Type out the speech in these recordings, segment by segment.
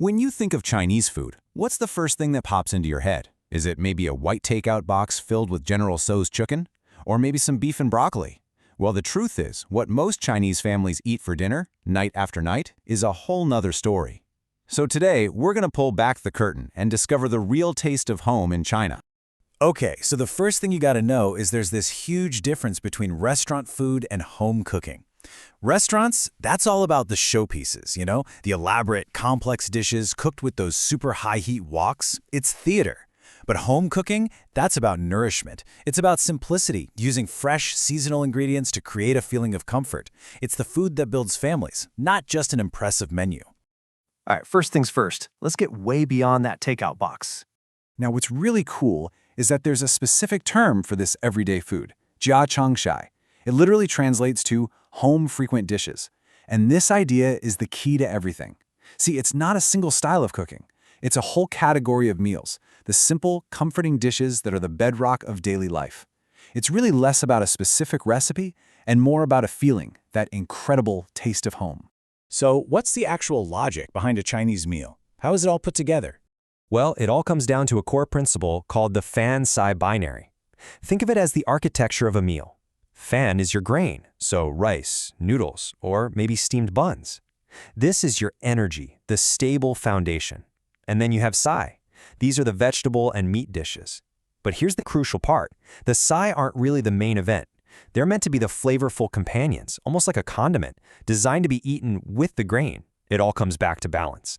When you think of Chinese food, what's the first thing that pops into your head? Is it maybe a white takeout box filled with General Tso's chicken? Or maybe some beef and broccoli? Well, the truth is, what most Chinese families eat for dinner, night after night, is a whole nother story. So today, we're going to pull back the curtain and discover the real taste of home in China. Okay, so the first thing you gotta know is there's this huge difference between restaurant food and home cooking. Restaurants, that's all about the showpieces, the elaborate, complex dishes cooked with those super high-heat woks. It's theater. But home cooking, that's about nourishment. It's about simplicity, using fresh, seasonal ingredients to create a feeling of comfort. It's the food that builds families, not just an impressive menu. All right, first things first, let's get way beyond that takeout box. Now, what's really cool is that there's a specific term for this everyday food, jia changsha. It literally translates to home frequent dishes. And this idea is the key to everything. See, it's not a single style of cooking. It's a whole category of meals, the simple, comforting dishes that are the bedrock of daily life. It's really less about a specific recipe and more about a feeling, that incredible taste of home. So what's the actual logic behind a Chinese meal? How is it all put together? Well, it all comes down to a core principle called the fan-si binary. Think of it as the architecture of a meal. Fan is your grain, so rice, noodles, or maybe steamed buns. This is your energy, the stable foundation. And then you have si. These are the vegetable and meat dishes. But here's the crucial part. The si aren't really the main event. They're meant to be the flavorful companions, almost like a condiment, designed to be eaten with the grain. It all comes back to balance.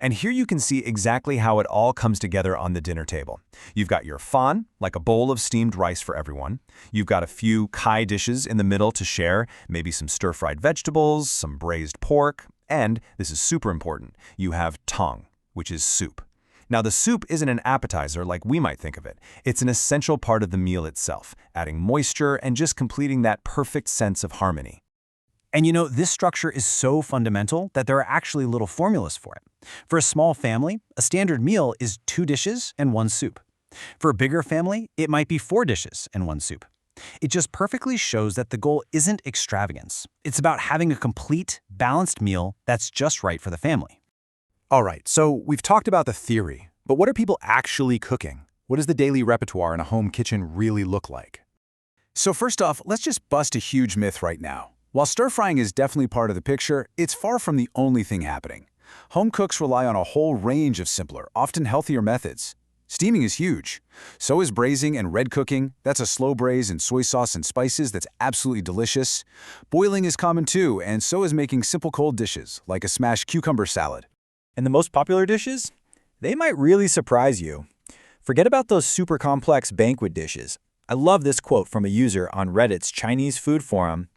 And here you can see exactly how it all comes together on the dinner table. You've got your fan, like a bowl of steamed rice for everyone. You've got a few kai dishes in the middle to share, maybe some stir-fried vegetables, some braised pork, and, this is super important, you have tang, which is soup. Now, the soup isn't an appetizer like we might think of it. It's an essential part of the meal itself, adding moisture and just completing that perfect sense of harmony. And this structure is so fundamental that there are actually little formulas for it. For a small family, a standard meal is 2 dishes and 1 soup. For a bigger family, it might be 4 dishes and 1 soup. It just perfectly shows that the goal isn't extravagance. It's about having a complete, balanced meal that's just right for the family. All right, so we've talked about the theory, but what are people actually cooking? What does the daily repertoire in a home kitchen really look like? So first off, let's just bust a huge myth right now. While stir-frying is definitely part of the picture, it's far from the only thing happening. Home cooks rely on a whole range of simpler, often healthier methods. Steaming is huge. So is braising and red cooking. That's a slow braise in soy sauce and spices that's absolutely delicious. Boiling is common too, and so is making simple cold dishes, like a smashed cucumber salad. And the most popular dishes? They might really surprise you. Forget about those super complex banquet dishes. I love this quote from a user on Reddit's Chinese food forum.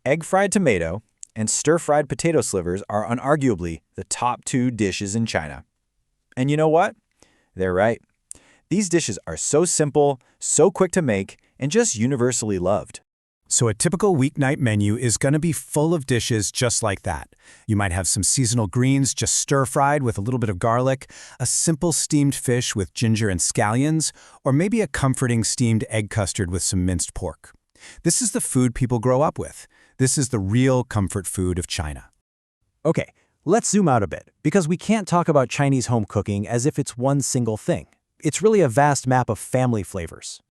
Egg-fried tomato and stir-fried potato slivers are unarguably the top 2 dishes in China. And you know what? They're right. These dishes are so simple, so quick to make, and just universally loved. So a typical weeknight menu is going to be full of dishes just like that. You might have some seasonal greens just stir-fried with a little bit of garlic, a simple steamed fish with ginger and scallions, or maybe a comforting steamed egg custard with some minced pork. This is the food people grow up with. This is the real comfort food of China. Okay, let's zoom out a bit, because we can't talk about Chinese home cooking as if it's one single thing. It's really a vast map of family flavors.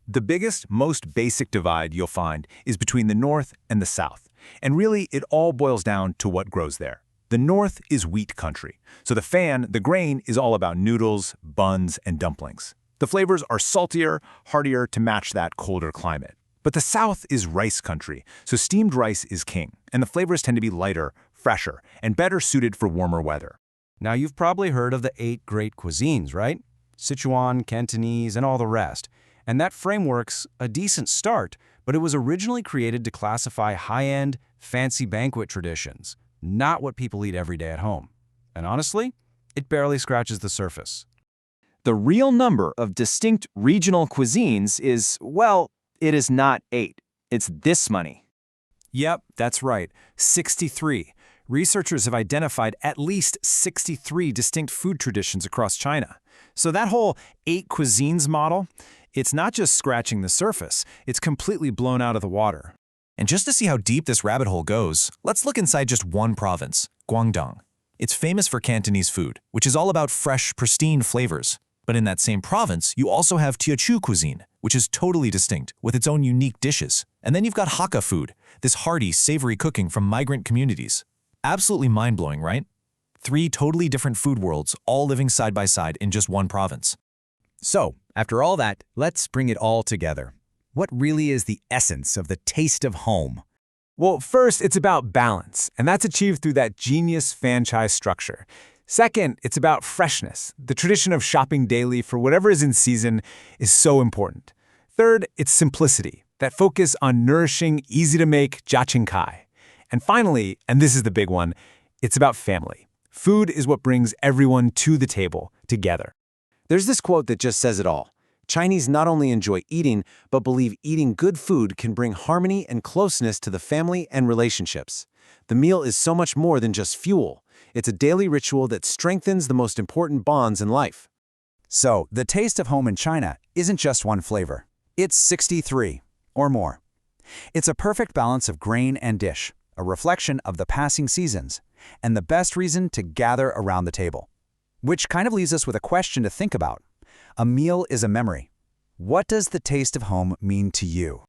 The biggest, most basic divide you'll find is between the North and the South. And really, it all boils down to what grows there. The North is wheat country, so the grain, is all about noodles, buns, and dumplings. The flavors are saltier, heartier to match that colder climate. But the South is rice country, so steamed rice is king, and the flavors tend to be lighter, fresher, and better suited for warmer weather. Now, you've probably heard of the 8 great cuisines, right? Sichuan, Cantonese, and all the rest. And that framework's a decent start, but it was originally created to classify high-end, fancy banquet traditions, not what people eat every day at home. And honestly, it barely scratches the surface. The real number of distinct regional cuisines is, well, it is not 8. It's this many. Yep, that's right, 63. Researchers have identified at least 63 distinct food traditions across China. So that whole 8 cuisines model, it's not just scratching the surface, it's completely blown out of the water. And just to see how deep this rabbit hole goes, let's look inside just one province, Guangdong. It's famous for Cantonese food, which is all about fresh, pristine flavors. But in that same province, you also have Teochew cuisine, which is totally distinct, with its own unique dishes. And then you've got Hakka food, this hearty, savory cooking from migrant communities. Absolutely mind-blowing, right? 3 totally different food worlds, all living side by side in just one province. So, after all that, let's bring it all together. What really is the essence of the taste of home? Well, first, it's about balance, and that's achieved through that genius franchise structure. Second, it's about freshness. The tradition of shopping daily for whatever is in season is so important. Third, it's simplicity, that focus on nourishing, easy-to-make jiaqingcai. And finally, and this is the big one, it's about family. Food is what brings everyone to the table together. There's this quote that just says it all. Chinese not only enjoy eating, but believe eating good food can bring harmony and closeness to the family and relationships. The meal is so much more than just fuel. It's a daily ritual that strengthens the most important bonds in life. So, the taste of home in China isn't just one flavor. It's 63 or more. It's a perfect balance of grain and dish, a reflection of the passing seasons, and the best reason to gather around the table. Which kind of leaves us with a question to think about. A meal is a memory. What does the taste of home mean to you?